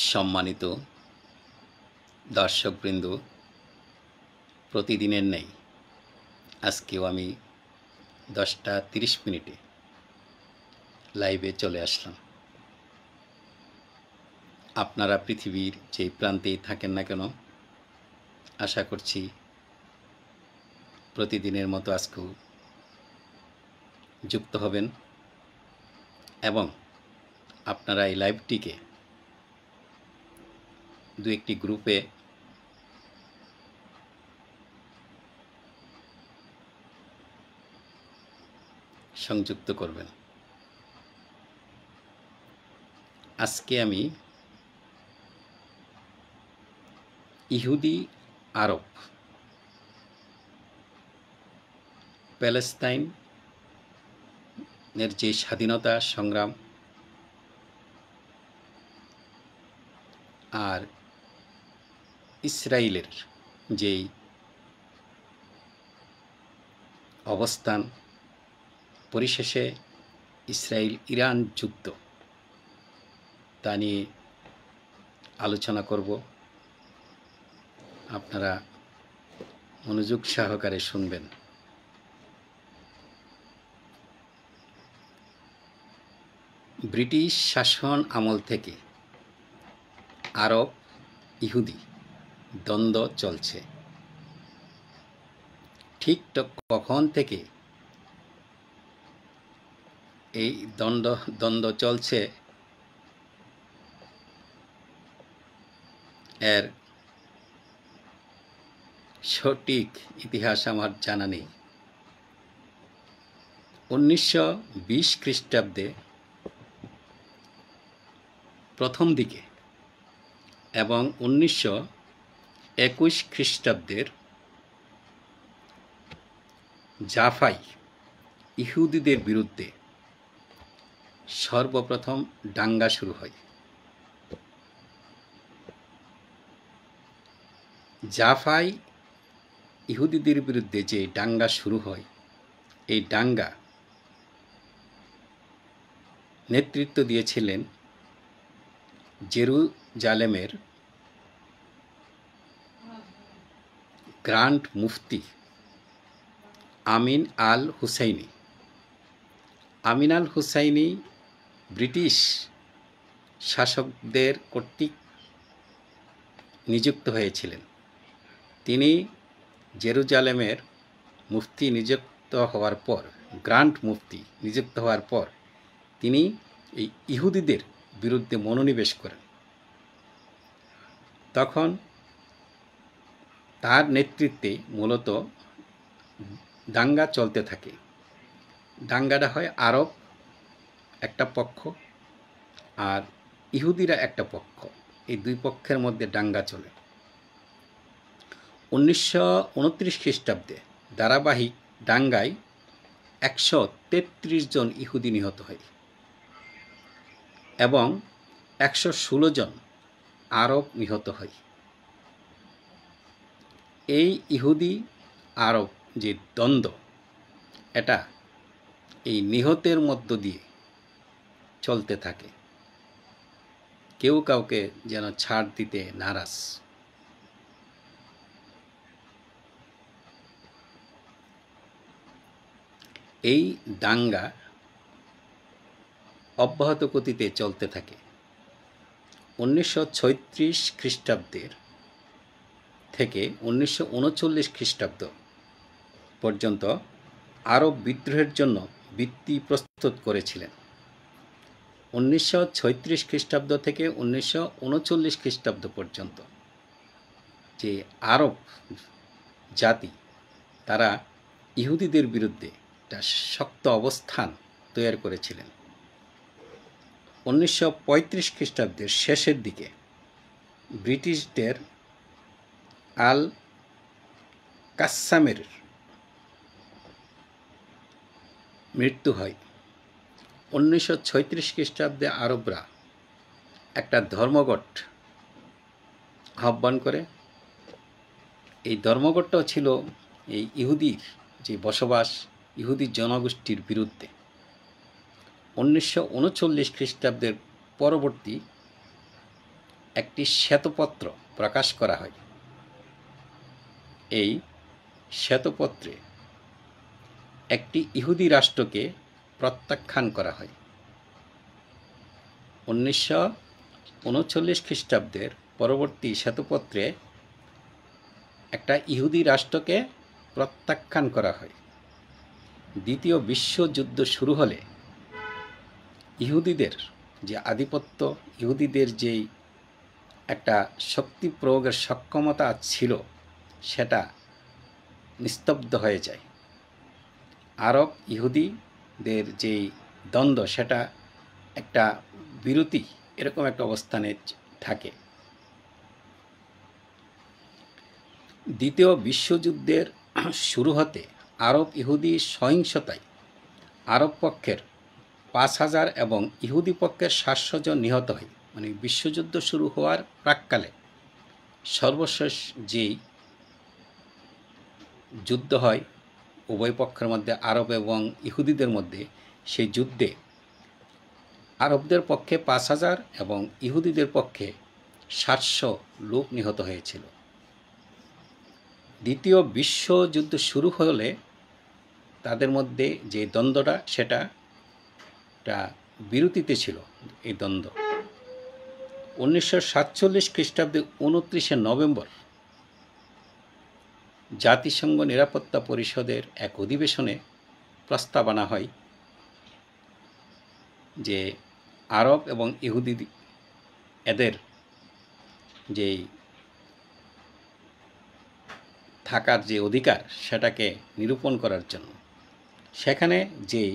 সম্মানিত দর্শকবৃন্দ, প্রতিদিনের ন্যায় আজকেও আমি 10টা 30 মিনিটে লাইভে চলে আসলাম। আপনারা পৃথিবীর যে প্রান্তেই থাকেন না কেন, আশা করছি প্রতিদিনের মতো আজকেও যুক্ত হবেন এবং আপনারা এই লাইভটিকে দু একটি গ্রুপে সংযুক্ত করবেন। আজকে আমি ইহুদি আরব প্যালেস্তাইনের যে স্বাধীনতা সংগ্রাম আর ইসরায়েলের যেই অবস্থান, পরিশেষে ইসরায়েল ইরান যুদ্ধ, তা নিয়ে আলোচনা করব। আপনারা মনোযোগ সহকারে শুনবেন। ব্রিটিশ শাসন আমল থেকে আরব ইহুদি দ্বন্দ্ব চলছে। ঠিক কখন থেকে এই দ্বন্দ্ব চলছে এর সঠিক ইতিহাস আমার জানা নেই। 1920 খ্রিস্টাব্দে প্রথম দিকে এবং 1921 খ্রিস্টাব্দের জাফায় ইহুদিদের বিরুদ্ধে সর্বপ্রথম দাঙ্গা শুরু হয়। জাফায় ইহুদিদের বিরুদ্ধে যে দাঙ্গা শুরু হয়, এই দাঙ্গা নেতৃত্ব দিয়েছিলেন জেরুজালেমের গ্র্যান্ড মুফতি আমিন আল হুসাইনি। আমিন আল হুসাইনি ব্রিটিশ শাসকদের কর্তৃক নিযুক্ত হয়েছিলেন। তিনি জেরুজালেমের মুফতি নিযুক্ত হওয়ার পর, গ্র্যান্ড মুফতি নিযুক্ত হওয়ার পর, তিনি এই ইহুদিদের বিরুদ্ধে মনোনিবেশ করেন। তখন তার নেতৃত্বে মূলত দাঙ্গা চলতে থাকে। দাঙ্গাটা হয় আরব একটা পক্ষ আর ইহুদিরা একটা পক্ষ, এই দুই পক্ষের মধ্যে দাঙ্গা চলে। 1929 খ্রিস্টাব্দে ধারাবাহিক দাঙ্গায় 133 জন ইহুদি নিহত হয় এবং 116 জন আরব নিহত হয়। এই ইহুদি আরব যে দ্বন্দ্ব, এটা এই নিহতের মধ্য দিয়ে চলতে থাকে। কেউ কাউকে যেন ছাড় দিতে নারাজ। এই দাঙ্গা অব্যাহত গতিতে চলতে থাকে। 1936 খ্রিস্টাব্দের থেকে 1939 খ্রিস্টাব্দ পর্যন্ত আরব বিদ্রোহের জন্য ভিত্তি প্রস্তুত করেছিলেন। 1936 খ্রিস্টাব্দ থেকে 1939 খ্রিস্টাব্দ পর্যন্ত যে আরব জাতি, তারা ইহুদিদের বিরুদ্ধে একটা শক্ত অবস্থান তৈরি করেছিলেন। 1935 খ্রিস্টাব্দের শেষের দিকে ব্রিটিশদের আল কাসামের মৃত্যু হয়। 1936 খ্রিস্টাব্দে আরবরা একটা ধর্মঘট আহ্বান করে। এই ধর্মঘটটাও ছিল এই ইহুদির যে বসবাস, ইহুদি জনগোষ্ঠীর বিরুদ্ধে। 1939 খ্রিস্টাব্দের পরবর্তী একটি শ্বেতপত্র প্রকাশ করা হয়। এই শ্বেতপত্রে একটি ইহুদি রাষ্ট্রকে প্রত্যাখ্যান করা হয়। 1939 খ্রিস্টাব্দের পরবর্তী শ্বেতপত্রে একটা ইহুদি রাষ্ট্রকে প্রত্যাখ্যান করা হয়। দ্বিতীয় বিশ্বযুদ্ধ শুরু হলে ইহুদিদের যে আধিপত্য, ইহুদিদের যেই একটা শক্তি প্রয়োগের সক্ষমতা ছিল, সেটা নিস্তব্ধ হয়ে যায়। আরব ইহুদিদের যেই দ্বন্দ্ব, সেটা একটা বিরতি এরকম একটা অবস্থানে থাকে। দ্বিতীয় বিশ্বযুদ্ধের শুরু হতে আরব ইহুদি সহিংসতায় আরব পক্ষের 5,000 এবং ইহুদি পক্ষের 700 জন নিহত হয়। মানে বিশ্বযুদ্ধ শুরু হওয়ার প্রাক্কালে সর্বশেষ যেই যুদ্ধ হয় উভয় পক্ষের মধ্যে, আরব এবং ইহুদিদের মধ্যে, সেই যুদ্ধে আরবদের পক্ষে 5,000 এবং ইহুদিদের পক্ষে 700 লোক নিহত হয়েছিল। দ্বিতীয় বিশ্বযুদ্ধ শুরু হলে তাদের মধ্যে যে দ্বন্দ্বটা, সেটা বিরতিতে ছিল। এই দ্বন্দ্ব 1947 খ্রিস্টাব্দে 29শে নভেম্বর জাতিসংঘ নিরাপত্তা পরিষদের এক অধিবেশনে প্রস্তাব আনা হয় যে আরব এবং ইহুদি এদের যেই থাকার যে অধিকার, সেটাকে নিরূপণ করার জন্য সেখানে যেই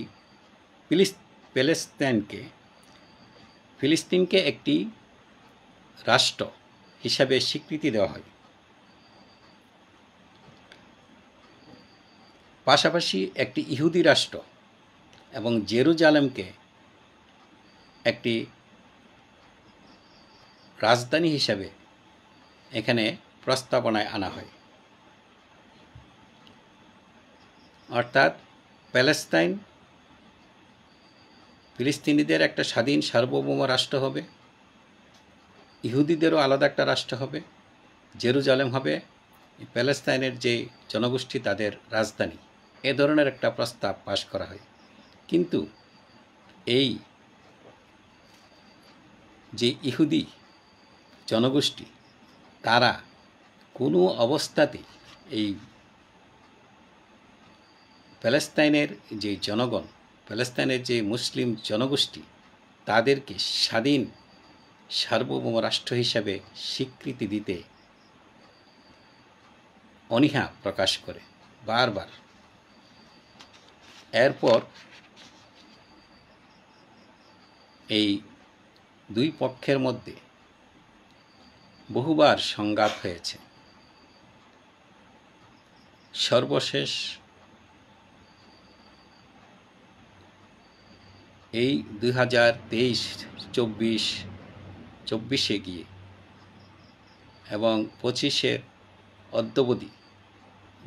ফিলিস্তিনকে একটি রাষ্ট্র হিসাবে স্বীকৃতি দেওয়া হয়। পাশাপাশি একটি ইহুদি রাষ্ট্র এবং জেরুজালেমকে একটি রাজধানী হিসাবে এখানে প্রস্তাবনায় আনা হয়। অর্থাৎ প্যালেস্তাইন ফিলিস্তিনিদের একটা স্বাধীন সার্বভৌম রাষ্ট্র হবে, ইহুদিদেরও আলাদা একটা রাষ্ট্র হবে, জেরুজালেম হবে প্যালেস্তাইনের যে জনগোষ্ঠী তাদের রাজধানী। এ ধরনের একটা প্রস্তাব পাশ করা হয়। কিন্তু এই যে ইহুদি জনগোষ্ঠী, তারা কোনো অবস্থাতেই এই প্যালেস্তাইনের যে জনগণ, প্যালেস্তাইনের যে মুসলিম জনগোষ্ঠী, তাদেরকে স্বাধীন সার্বভৌম রাষ্ট্র হিসাবে স্বীকৃতি দিতে অনীহা প্রকাশ করে বারবার। এরপর এই দুই পক্ষের মধ্যে বহুবার সংঘাত হয়েছে। সর্বশেষ এই 2023-24 গিয়ে এবং 25-এর অদ্যাবধি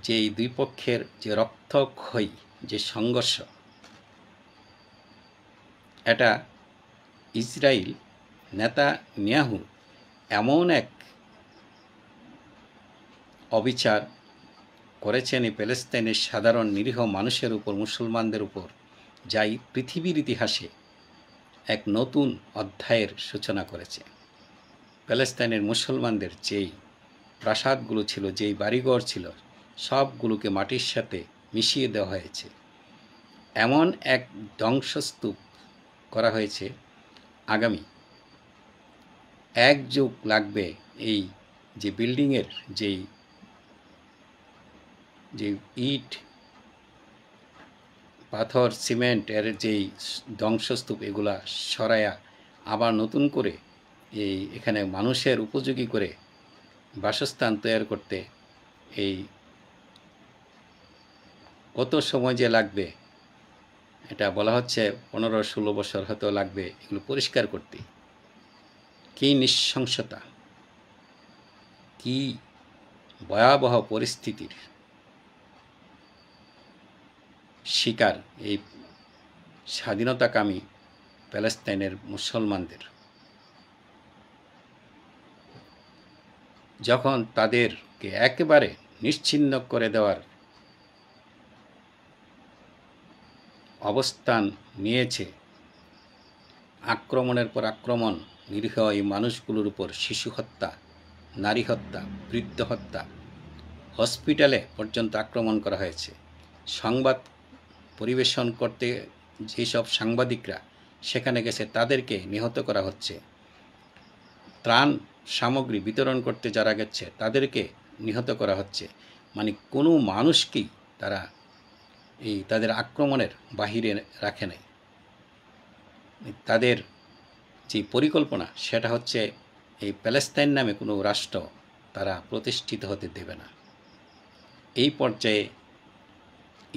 যে এই দুই পক্ষের যে রক্তক্ষয়ী যে সংঘর্ষ, এটা ইসরায়েল নেতানিয়াহু এমন এক অবিচার করেছেন এই প্যালেস্তাইনের সাধারণ নিরীহ মানুষের উপর, মুসলমানদের উপর, যাই পৃথিবীর ইতিহাসে এক নতুন অধ্যায়ের সূচনা করেছে। প্যালেস্তাইনের মুসলমানদের যেই প্রাসাদগুলো ছিল, যেই বাড়িঘর ছিল, সবগুলোকে মাটির সাথে মিশিয়ে দেওয়া হয়েছে। এমন এক ধ্বংসস্তূপ করা হয়েছে, আগামী 1 যুগ লাগবে এই যে বিল্ডিংয়ের যে ইট, পাথর, সিমেন্ট এর যেই ধ্বংসস্তূপ, এগুলা সরাইয়া আবার নতুন করে এখানে মানুষের উপযোগী করে বাসস্থান তৈরি করতে এই কত সময় যে লাগবে, এটা বলা হচ্ছে 15-16 বছর হয়তো লাগবে এগুলো পরিষ্কার করতে। কি নৃশংসতা, কি ভয়াবহ পরিস্থিতির শিকার এই স্বাধীনতাকামী প্যালেস্তাইনের মুসলমানদের। যখন তাদেরকে একেবারে নিশ্চিহ্ন করে দেওয়ার অবস্থান নিয়েছে, আক্রমণের পর আক্রমণ, নিরীহ এই মানুষগুলোর উপর শিশু হত্যা, নারী হত্যা, বৃদ্ধ হত্যা, হসপিটালে পর্যন্ত আক্রমণ করা হয়েছে। সংবাদ পরিবেশন করতে যেসব সাংবাদিকরা সেখানে গেছে তাদেরকে নিহত করা হচ্ছে। ত্রাণ সামগ্রী বিতরণ করতে যারা গেছে তাদেরকে নিহত করা হচ্ছে। মানে কোনো মানুষকেই তারা তাদের আক্রমণের বাহিরে রাখে নাই। তাদের যে পরিকল্পনা সেটা হচ্ছে এই প্যালেস্তাইন নামে কোনো রাষ্ট্র তারা প্রতিষ্ঠিত হতে দেবে না। এই পর্যায়ে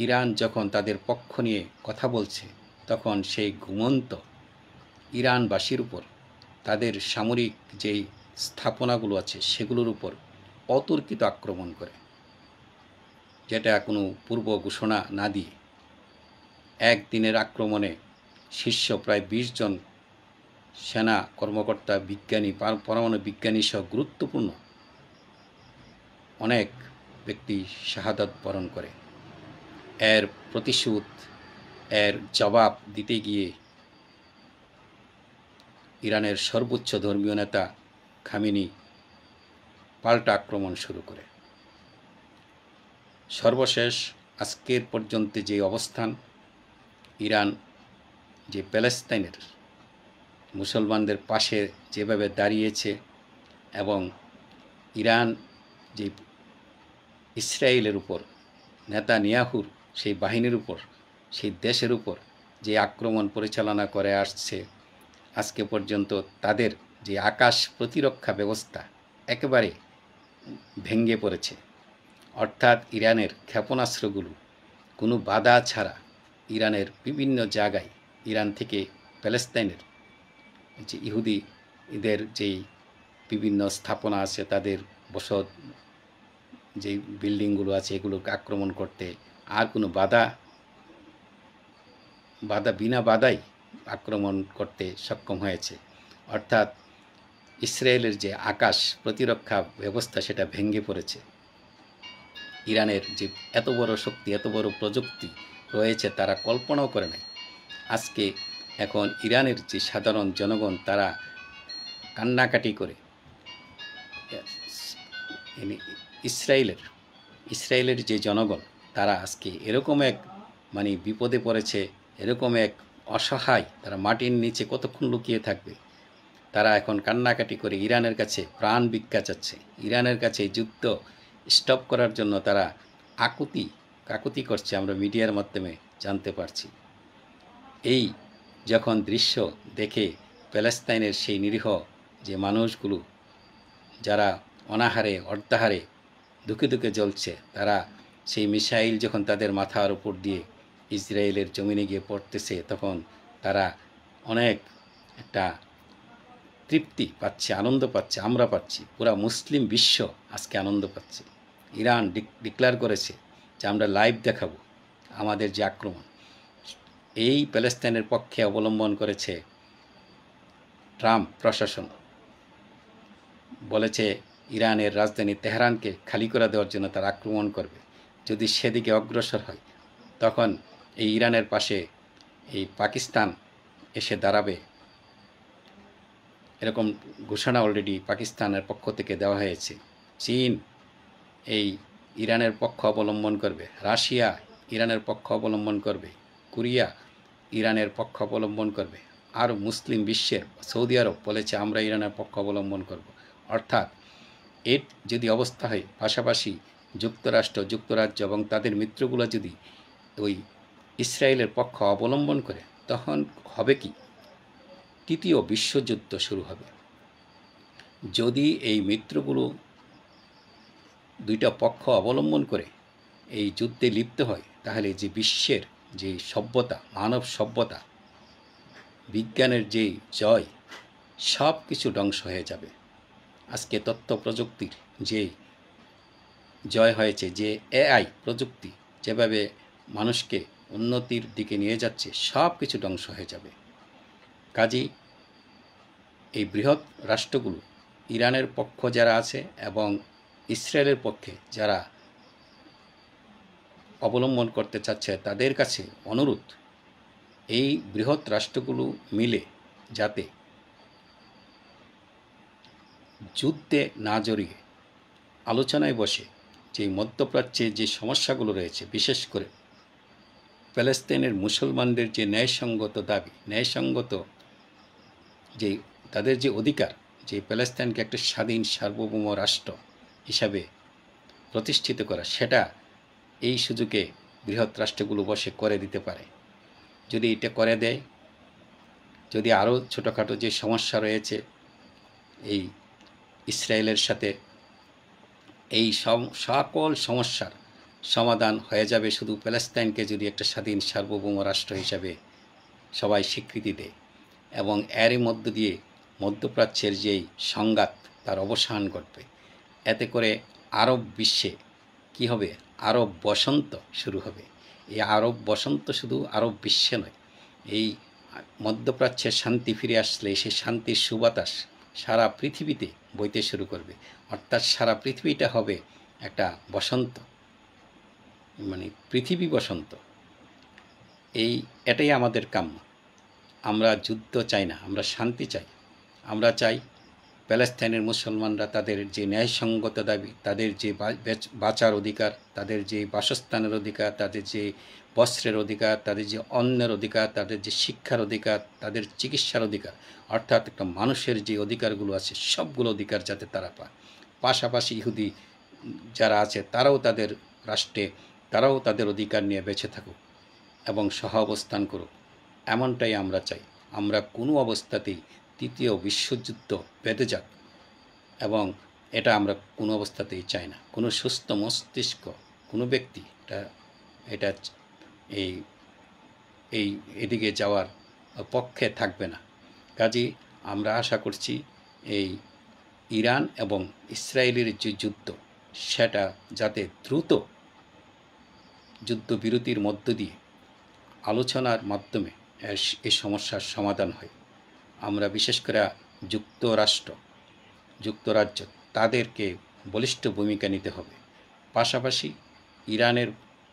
ইরান যখন তাদের পক্ষ নিয়ে কথা বলছে, তখন সেই ঘুমন্ত ইরানবাসীর উপর তাদের সামরিক যেই স্থাপনাগুলো আছে সেগুলোর উপর অতর্কিত আক্রমণ করে, যেটা কোনো পূর্ব ঘোষণা না দিয়ে একদিনের আক্রমণে শীর্ষ প্রায় 20 জন সেনা কর্মকর্তা, বিজ্ঞানী, পরমাণু বিজ্ঞানী সহ গুরুত্বপূর্ণ অনেক ব্যক্তি শাহাদাত বরণ করে। এর প্রতিশোধ, এর জবাব দিতে গিয়ে ইরানের সর্বোচ্চ ধর্মীয় নেতা খামেনি পাল্টা আক্রমণ শুরু করে। সর্বশেষ আজকের পর্যন্ত যে অবস্থান, ইরান যে প্যালেস্তাইনের মুসলমানদের পাশে যেভাবে দাঁড়িয়েছে এবং ইরান যে ইসরায়েলের উপর, নেতানিয়াহুর সেই বাহিনীর উপর, সেই দেশের উপর যে আক্রমণ পরিচালনা করে আসছে, আজকে পর্যন্ত তাদের যে আকাশ প্রতিরক্ষা ব্যবস্থা একেবারে ভেঙে পড়েছে। অর্থাৎ ইরানের ক্ষেপণাস্ত্রগুলো কোনো বাধা ছাড়া ইরানের বিভিন্ন জায়গায়, ইরান থেকে প্যালেস্তাইনের যে ইহুদিদের যেই বিভিন্ন স্থাপনা আছে, তাদের বসত যে বিল্ডিংগুলো আছে এগুলোকে আক্রমণ করতে আর কোনো বিনা বাধাই আক্রমণ করতে সক্ষম হয়েছে। অর্থাৎ ইসরায়েলের যে আকাশ প্রতিরক্ষা ব্যবস্থা সেটা ভেঙে পড়েছে। ইরানের যে এত বড় শক্তি, এত বড় প্রযুক্তি রয়েছে তারা কল্পনাও করে নাই। আজকে এখন ইরানের যে সাধারণ জনগণ তারা কান্নাকাটি করে ইসরায়েলের যে জনগণ তারা আজকে এরকম এক বিপদে পড়েছে, এরকম এক অসহায়, তারা মাটির নিচে কতক্ষণ লুকিয়ে থাকবে। তারা এখন কান্নাকাটি করে ইরানের কাছে প্রাণ ভিক্ষা চাচ্ছে। ইরানের কাছে যুদ্ধ স্টপ করার জন্য তারা কাকুতি করছে, আমরা মিডিয়ার মাধ্যমে জানতে পারছি। এই যখন দৃশ্য দেখে প্যালেস্তাইনের সেই নিরীহ যে মানুষগুলো যারা অনাহারে অর্ধাহারে দুঃখে দুঃখে জ্বলছে, তারা সেই মিসাইল যখন তাদের মাথার উপর দিয়ে ইসরায়েলের জমিনে গিয়ে পড়তেছে, তখন তারা অনেক একটা তৃপ্তি পাচ্ছে, আনন্দ পাচ্ছে, আমরা পাচ্ছি, পুরা মুসলিম বিশ্ব আজকে আনন্দ পাচ্ছে। ইরান ডিক্লেয়ার করেছে যে আমরা লাইভ দেখাবো আমাদের যে আক্রমণ। এই প্যালেস্তাইনের পক্ষে অবলম্বন করেছে ট্রাম্প প্রশাসন, বলেছে ইরানের রাজধানী তেহরানকে খালি করে দেওয়ার জন্য তারা আক্রমণ করবে। যদি সেদিকে অগ্রসর হয় তখন এই ইরানের পাশে এই পাকিস্তান এসে দাঁড়াবে, এরকম ঘোষণা অলরেডি পাকিস্তানের পক্ষ থেকে দেওয়া হয়েছে। চীন এই ইরানের পক্ষ অবলম্বন করবে, রাশিয়া ইরানের পক্ষ অবলম্বন করবে, কোরিয়া ইরানের পক্ষ অবলম্বন করবে, আর মুসলিম বিশ্বের সৌদি আরব বলেছে আমরা ইরানের পক্ষ অবলম্বন করব। অর্থাৎ এর যদি অবস্থা হয়, পাশাপাশি যুক্তরাজ্য এবং তাদের মিত্রগুলো যদি ওই ইসরায়েলের পক্ষ অবলম্বন করে, তখন হবে কি, তৃতীয় বিশ্বযুদ্ধ শুরু হবে। যদি এই মিত্রগুলো দুইটা পক্ষ অবলম্বন করে এই যুদ্ধে লিপ্ত হয়, তাহলে যে বিশ্বের যে সভ্যতা, মানব সভ্যতা, বিজ্ঞানের যে জয়, সব কিছু ধ্বংস হয়ে যাবে। আজকে তথ্য প্রযুক্তির যে জয় হয়েছে, যে এআই প্রযুক্তি যেভাবে মানুষকে উন্নতির দিকে নিয়ে যাচ্ছে, সব কিছু ধ্বংস হয়ে যাবে। কাজেই এই বৃহৎ রাষ্ট্রগুলো ইরানের পক্ষ যারা আছে এবং ইসরায়েলের পক্ষে যারা অবলম্বন করতে চাচ্ছে তাদের কাছে অনুরোধ, এই বৃহৎ রাষ্ট্রগুলো মিলে যাতে যুদ্ধে না জড়িয়ে আলোচনায় বসে যে মধ্যপ্রাচ্যে যে সমস্যাগুলো রয়েছে, বিশেষ করে প্যালেস্তাইনের মুসলমানদের যে ন্যায়সঙ্গত দাবি, ন্যায়সঙ্গত যে তাদের যে অধিকার, যে প্যালেস্তাইনকে একটা স্বাধীন সার্বভৌম রাষ্ট্র হিসাবে প্রতিষ্ঠিত করা, সেটা এই সুযোগে বৃহৎ রাষ্ট্রগুলো বসে করে দিতে পারে। যদি এটা করে দেয়, যদি আরও ছোটোখাটো যে সমস্যা রয়েছে এই ইসরায়েলের সাথে, এই সকল সমস্যার সমাধান হয়ে যাবে শুধু প্যালেস্তাইনকে যদি একটা স্বাধীন সার্বভৌম রাষ্ট্র হিসাবে সবাই স্বীকৃতি দেয়, এবং এরই মধ্য দিয়ে মধ্যপ্রাচ্যের যেই সংঘাত তার অবসান ঘটবে। এতে করে আরব বিশ্বে কি হবে? আরব বসন্ত শুরু হবে। এই আরব বসন্ত শুধু আরব বিশ্বে নয়, এই মধ্যপ্রাচ্যের শান্তি ফিরে আসলে সেই শান্তির সুবাতাস সারা পৃথিবীতে বইতে শুরু করবে। অর্থাৎ সারা পৃথিবীটা হবে একটা বসন্ত, মানে পৃথিবী বসন্ত। এটাই আমাদের কাম্য। আমরা যুদ্ধ চাই না, আমরা শান্তি চাই। আমরা চাই প্যালেস্তাইনের মুসলমানরা তাদের যে ন্যায়সঙ্গত দাবি, তাদের যে বাঁচার অধিকার, তাদের যে বাসস্থানের অধিকার, তাদের যে বস্ত্রের অধিকার, তাদের যে অন্নের অধিকার, তাদের যে শিক্ষার অধিকার, তাদের চিকিৎসার অধিকার, অর্থাৎ একটা মানুষের যে অধিকারগুলো আছে সবগুলো অধিকার যাতে তারা পায়। পাশাপাশি ইহুদি যারা আছে তারাও তাদের রাষ্ট্রে, তারাও তাদের অধিকার নিয়ে বেঁচে থাকুক এবং সহ অবস্থান করুক, এমনটাই আমরা চাই। আমরা কোনো অবস্থাতেই তৃতীয় বিশ্বযুদ্ধ বেঁধে যাক, এবং এটা আমরা কোনো অবস্থাতেই চাই না। কোনো সুস্থ মস্তিষ্ক কোনো ব্যক্তি এটা এই এদিকে যাওয়ার পক্ষে থাকবে না। কাজেই আমরা আশা করছি এই ইরান এবং ইসরায়েলের যে যুদ্ধ, সেটা যাতে দ্রুত যুদ্ধবিরতির মধ্য দিয়ে আলোচনার মাধ্যমে এই সমস্যার সমাধান হয়। আমরা বিশেষ করে যুক্তরাজ্য তাদেরকে বলিষ্ঠ ভূমিকা নিতে হবে। পাশাপাশি ইরানের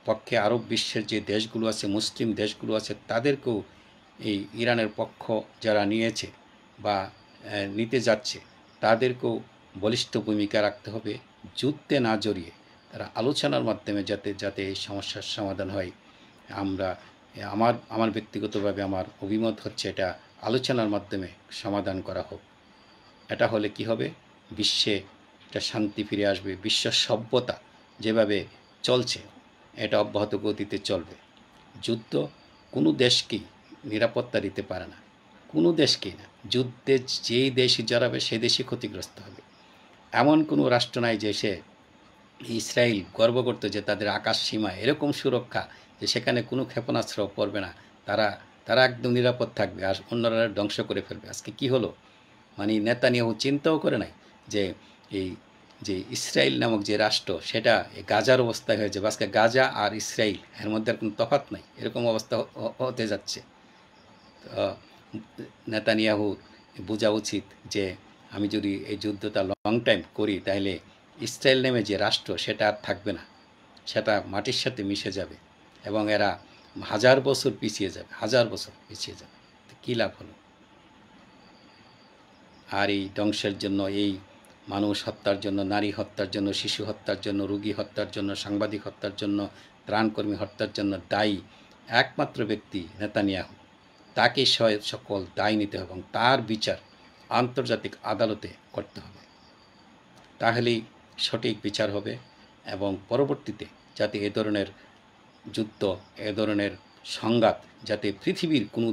পক্ষে আরব বিশ্বের যে দেশগুলো আছে, মুসলিম দেশগুলো আছে, তাদেরকেও এই ইরানের পক্ষ যারা নিয়েছে বা নিতে যাচ্ছে তাদেরকেও বলিষ্ঠ ভূমিকা রাখতে হবে। যুদ্ধে না জড়িয়ে তারা আলোচনার মাধ্যমে যাতে এই সমস্যার সমাধান হয়। আমার ব্যক্তিগতভাবে আমার অভিমত হচ্ছে এটা আলোচনার মাধ্যমে সমাধান করা হোক। এটা হলে কি হবে? বিশ্বে একটা শান্তি ফিরে আসবে। বিশ্ব সভ্যতা যেভাবে চলছে এটা অব্যাহত গতিতে চলবে। যুদ্ধ কোনো দেশকেই নিরাপত্তা দিতে পারে না, কোনো দেশকেই না। যুদ্ধে যেই দেশই জড়াবে সেই দেশই ক্ষতিগ্রস্ত হবে। এমন কোনো রাষ্ট্র নাই যে সে ইসরায়েল গর্ব করতো যে তাদের আকাশ সীমা এরকম সুরক্ষা যে সেখানে কোনো ক্ষেপণাস্ত্র পড়বে না, তারা একদম নিরাপদ থাকবে আর অন্যরা ধ্বংস করে ফেলবে। আজকে কি হলো? মানে নেতানিয়াহু চিন্তাও করে নাই যে ইসরায়েল নামক যে রাষ্ট্র সেটা গাজার অবস্থা হয়ে যাবে। আজকে গাজা আর ইসরায়েল এর মধ্যে আর কোনো তফাৎ নাই, এরকম অবস্থা হতে যাচ্ছে। তো নেতানিয়াহু বোঝা উচিত যে আমি যদি এই যুদ্ধটা লং টাইম করি তাহলে ইসরায়েল নামে যে রাষ্ট্র সেটা আর থাকবে না, সেটা মাটির সাথে মিশে যাবে এবং এরা হাজার বছর পিছিয়ে যাবে। কী লাভ হলো? আর এই ধ্বংসের জন্য, এই মানুষ হত্যার জন্য, নারী হত্যার জন্য, শিশু হত্যার জন্য, রোগী হত্যার জন্য, সাংবাদিক হত্যার জন্য, ত্রাণকর্মী হত্যার জন্য দায়ী একমাত্র ব্যক্তি নেতানিয়াহু। তাকে সকল দায় নিতে হবে এবং তার বিচার আন্তর্জাতিক আদালতে করতে হবে। তাহলেই সঠিক বিচার হবে এবং পরবর্তীতে যাতে এ ধরনের যুদ্ধ, এ ধরনের সংঘাত যাতে পৃথিবীর কোনো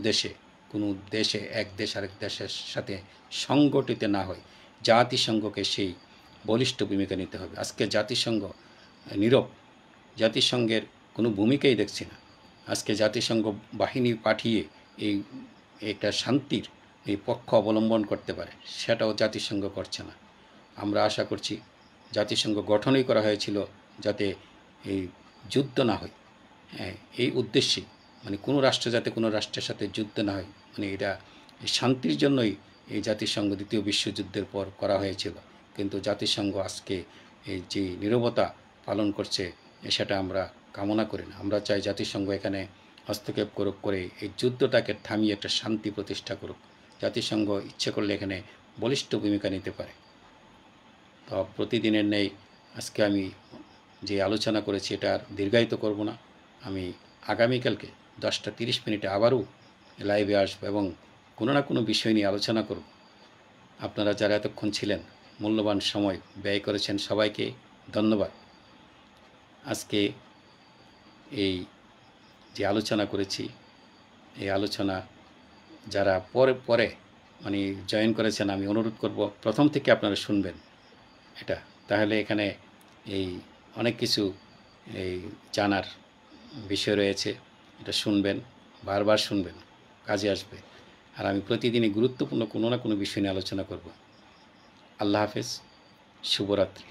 দেশে এক দেশ আরেক দেশের সাথে সংগঠিত না হয়, জাতিসংঘকে সেই বলিষ্ঠ ভূমিকা নিতে হবে। আজকে জাতিসংঘ নীরব, জাতিসংঘের কোনো ভূমিকাই দেখছি না। আজকে জাতিসংঘ বাহিনী পাঠিয়ে একটা শান্তির এই পক্ষ অবলম্বন করতে পারে, সেটাও জাতিসংঘ করছে না। আমরা আশা করছি জাতিসংঘ গঠনই করা হয়েছিল যাতে এই যুদ্ধ না হয়, এই উদ্দেশ্যে, মানে কোনো রাষ্ট্র যাতে কোনো রাষ্ট্রের সাথে যুদ্ধ না হয়, মানে এটা শান্তির জন্যই এই জাতিসংঘ দ্বিতীয় বিশ্বযুদ্ধের পর করা হয়েছিল, কিন্তু জাতিসংঘ আজকে এই যে নীরবতা পালন করছে সেটা আমরা কামনা করি না। আমরা চাই জাতিসংঘ এখানে হস্তক্ষেপ করে এই যুদ্ধটাকে থামিয়ে একটা শান্তি প্রতিষ্ঠা করুক। জাতিসংঘ ইচ্ছে করলে এখানে বলিষ্ঠ ভূমিকা নিতে পারে। তো প্রতিদিনের নেই আজকে আমি যে আলোচনা করেছি এটা আর দীর্ঘায়িত করব না। আমি আগামীকালকে 10:30 আবারও লাইভে আসবো এবং কোনো না কোনো বিষয় নিয়ে আলোচনা করব। আপনারা যারা এতক্ষণ ছিলেন, মূল্যবান সময় ব্যয় করেছেন, সবাইকে ধন্যবাদ। আজকে এই যে আলোচনা করেছি, এই আলোচনা যারা পরে মানে জয়েন করেছেন, আমি অনুরোধ করব প্রথম থেকে আপনারা শুনবেন এটা, তাহলে এখানে এই অনেক কিছু এই জানার বিষয় রয়েছে। এটা শুনবেন, বারবার শুনবেন, কাজে আসবে। আর আমি প্রতিদিনই গুরুত্বপূর্ণ কোনো না কোনো বিষয় নিয়ে আলোচনা করব। আল্লাহ হাফেজ, শুভরাত্রি।